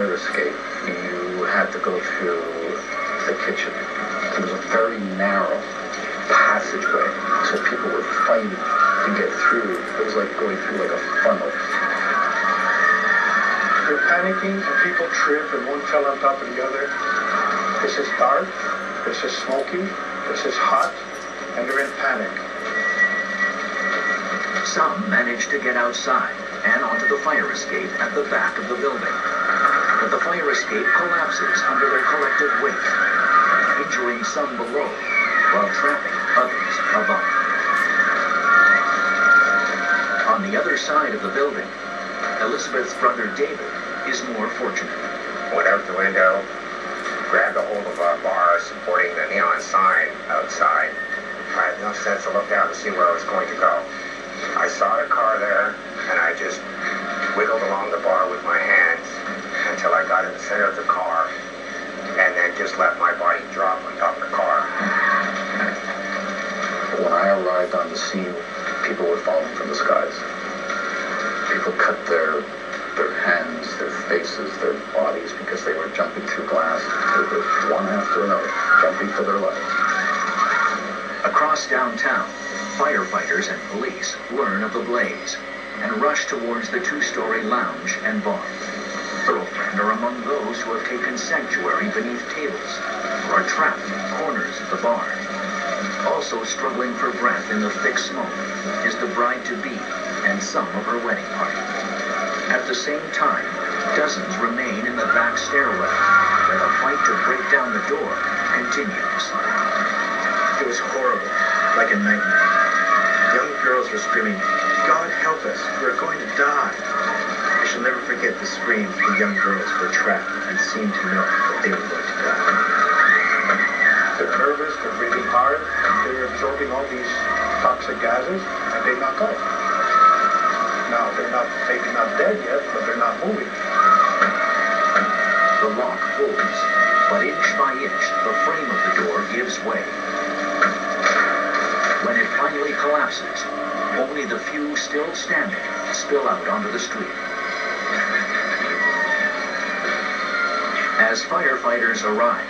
escape, you had to go through the kitchen. It was a very narrow passageway, so people were fighting to get through. It was like going through like a funnel. They're panicking and people trip and one fell on top of the other. This is dark, this is smoky, this is hot, and they're in panic. Some managed to get outside and onto the fire escape at the back of the building. But the fire escape collapses under their collective weight, injuring some below while trapping others above. On the other side of the building, Elizabeth's brother David is more fortunate. Went out the window, grabbed a hold of a bar supporting the neon sign outside. I had no sense to look down to see where I was going to go. I saw the car there, and I just wiggled along the bar with my hands until I got in the center of the car, and then just let my body drop on top of the car. When I arrived on the scene, people were falling from the skies. People cut their hands, their faces, their bodies because they were jumping through glass. They were one after another, jumping for their lives. Across downtown, firefighters and police learn of the blaze and rush towards the two-story lounge and bar. Girlfriend are among those who have taken sanctuary beneath tables or are trapped in corners of the bar. Also struggling for breath in the thick smoke is the bride-to-be and some of her wedding party. At the same time, dozens remain in the back stairwell, where the fight to break down the door continues. It was horrible, like a nightmare. Young girls were screaming, "God help us, we're going to die." I shall never forget the screams of the young girls who were trapped and seemed to know that they were going to die. They're nervous, they're breathing hard, they're absorbing all these toxic gases, and they knock out. Now, they're maybe not dead yet, but they're not moving. The lock holds, but inch by inch, the frame of the door gives way. When it finally collapses, only the few still standing spill out onto the street. As firefighters arrive,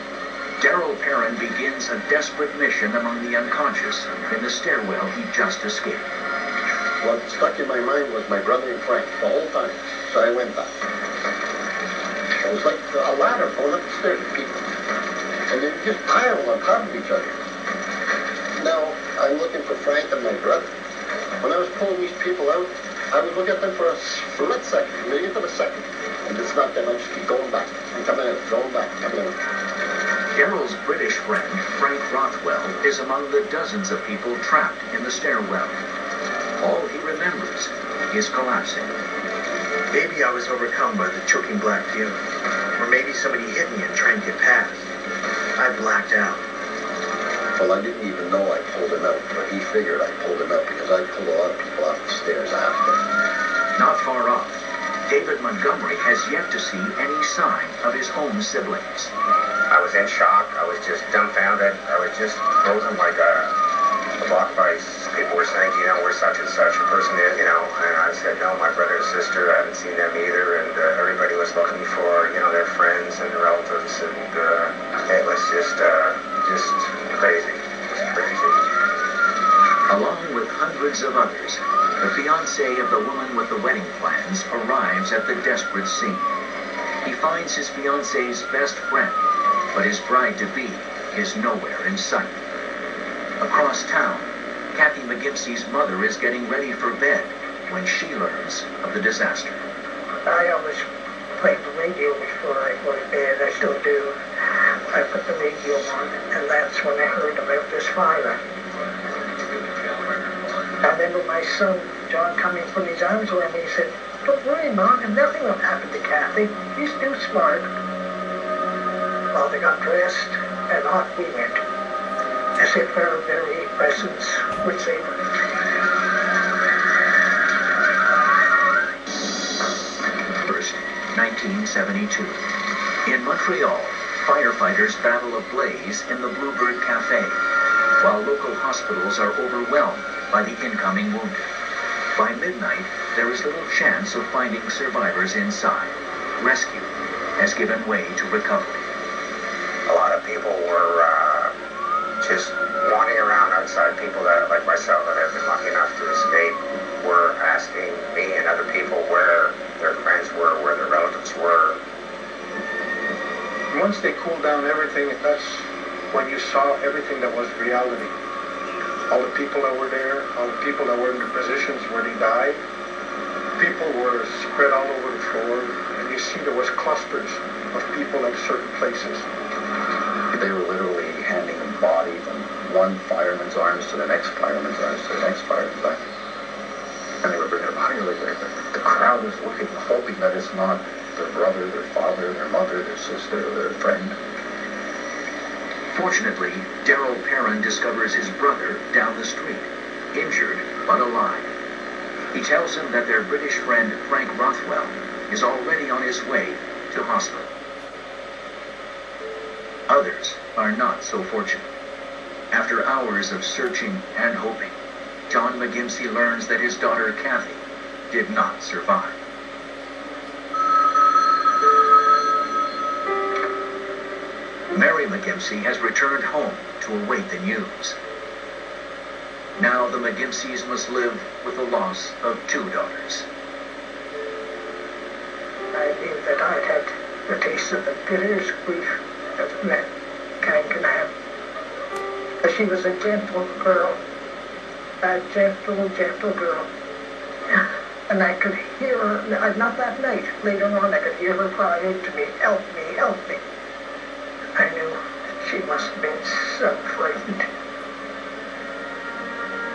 Darrell Perrin begins a desperate mission among the unconscious in the stairwell he just escaped. What stuck in my mind was my brother and Frank the whole time, so I went back. It was like a ladder going up the stairs of people, and they just piled on top of each other. Now, I'm looking for Frank and my brother. When I was pulling these people out, I would look at them for a split second, maybe of a second, and it's not them. I just keep going back and coming out, going back, coming out. Darrell's British friend, Frank Rothwell, is among the dozens of people trapped in the stairwell. All he remembers is collapsing. Maybe I was overcome by the choking black fume, or maybe somebody hit me and tried to get past. I blacked out. Well, I didn't even know I pulled him out, but he figured I pulled him out because I pulled a lot of people off the stairs after. Not far off, David Montgomery has yet to see any sign of his own siblings. I was in shock. I was just dumbfounded. I was just frozen like a block of ice. People were saying, where such and such a person is, and I said, no, my brother and sister, I haven't seen them either, and everybody was looking for, their friends and relatives, and it was just crazy. Just crazy. Along with hundreds of others, the fiancé of the woman with the wedding plans arrives at the desperate scene. He finds his fiancé's best friend, but his bride-to-be is nowhere in sight. Across town, Kathy McGimpsey's mother is getting ready for bed when she learns of the disaster. I always played the radio before I go to bed. I still do. I put the radio on, and that's when I heard about this fire. I remember my son, John, coming from his arms around me. He said, "Don't worry, Mom, and nothing will happen to Kathy. He's too smart." Well, they got dressed, and off we went, as if our very presence would save her. First, 1972. In Montreal, firefighters battle a blaze in the Bluebird Cafe, while local hospitals are overwhelmed by the incoming wounded. By midnight, there is little chance of finding survivors inside, rescued, has given way to recovery. A lot of people were just wandering around outside. People that, like myself, that have been lucky enough to escape, were asking me and other people where their friends were, where their relatives were. Once they cooled down everything, that's when you saw everything that was reality. All the people that were there, all the people that were in the positions where they died, people were spread all over the floor, and you see there was clusters of people at certain places. They were literally handing them bodies from one fireman's arms to the next fireman's arms to the next fireman's arms. And they were bringing a body like that. The crowd is looking, hoping that it's not their brother, their father, their mother, their sister, or their friend. Fortunately, Daryl Perrin discovers his brother down the street, injured but alive. He tells him that their British friend Frank Rothwell is already on his way to hospital. Others are not so fortunate. After hours of searching and hoping, John McGimsey learns that his daughter Kathy did not survive. Mary McGimsey has returned home to await the news. Now the McGimseys must live with the loss of 2 daughters. I knew that I'd had the taste of the bitterest grief that mankind can have. But she was a gentle girl, a gentle girl. And I could hear her, not that night, later on, I could hear her cry out to me, help me, help me. I knew she must have been so frightened.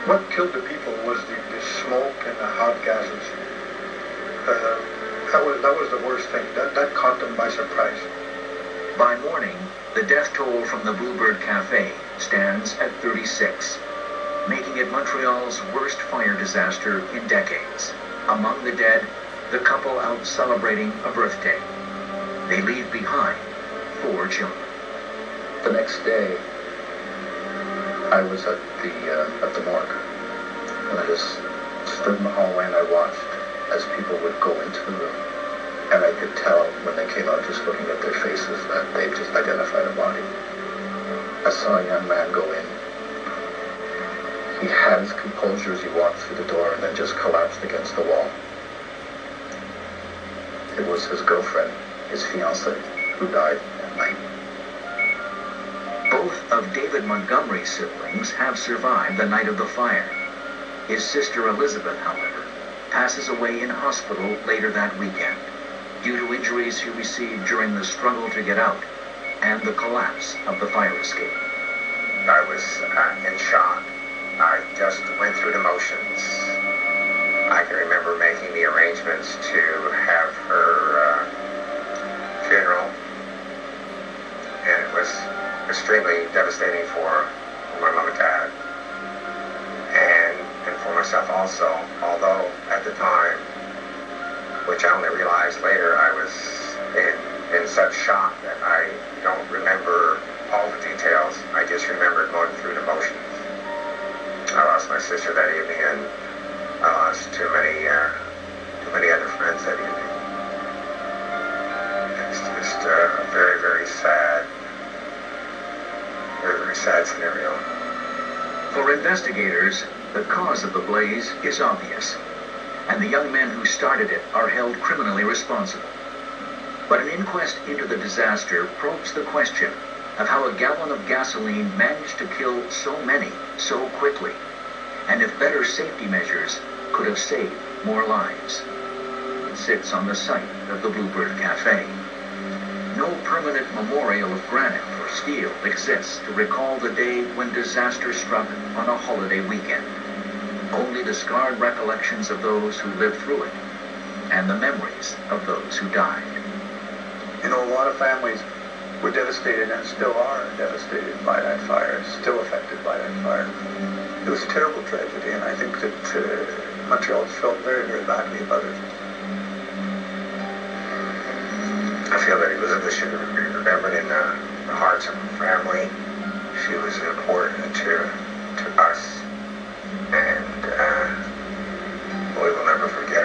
What killed the people was the smoke and the hot gases. That was the worst thing. That caught them by surprise. By morning, the death toll from the Bluebird Cafe stands at 36, making it Montreal's worst fire disaster in decades. Among the dead, the couple out celebrating a birthday. They leave behind 4 children. The next day, I was at the morgue, and I just stood in the hallway and I watched as people would go into the room, and I could tell when they came out, just looking at their faces, that they'd just identified a body. I saw a young man go in. He had his composure as he walked through the door and then just collapsed against the wall. It was his girlfriend, his fiancée, who died that night. Both of David Montgomery's siblings have survived the night of the fire. His sister Elizabeth, however, passes away in hospital later that weekend due to injuries he received during the struggle to get out and the collapse of the fire escape. I was in shock. I just went through the motions. I can remember making the arrangements to have her funeral, and it was extremely devastating for my mom and dad, and for myself also, although at the time, which I only realized later, I was in such shock that I don't remember all the details. I just remember going through the motions. I lost my sister that evening, and I lost too many other friends that evening. It's just a very, very sad scenario. For investigators, the cause of the blaze is obvious, and the young men who started it are held criminally responsible. But an inquest into the disaster probes the question of how a gallon of gasoline managed to kill so many so quickly, and if better safety measures could have saved more lives. It sits on the site of the Bluebird Cafe. No permanent memorial of granite or steel exists to recall the day when disaster struck on a holiday weekend. Only the scarred recollections of those who lived through it, and the memories of those who died. You know, a lot of families were devastated and still are devastated by that fire, still affected by that fire. It was a terrible tragedy, and I think that Montreal felt very, very badly about it. I feel that Elizabeth should be remembered in the hearts of her family. She was important to us, and we will never forget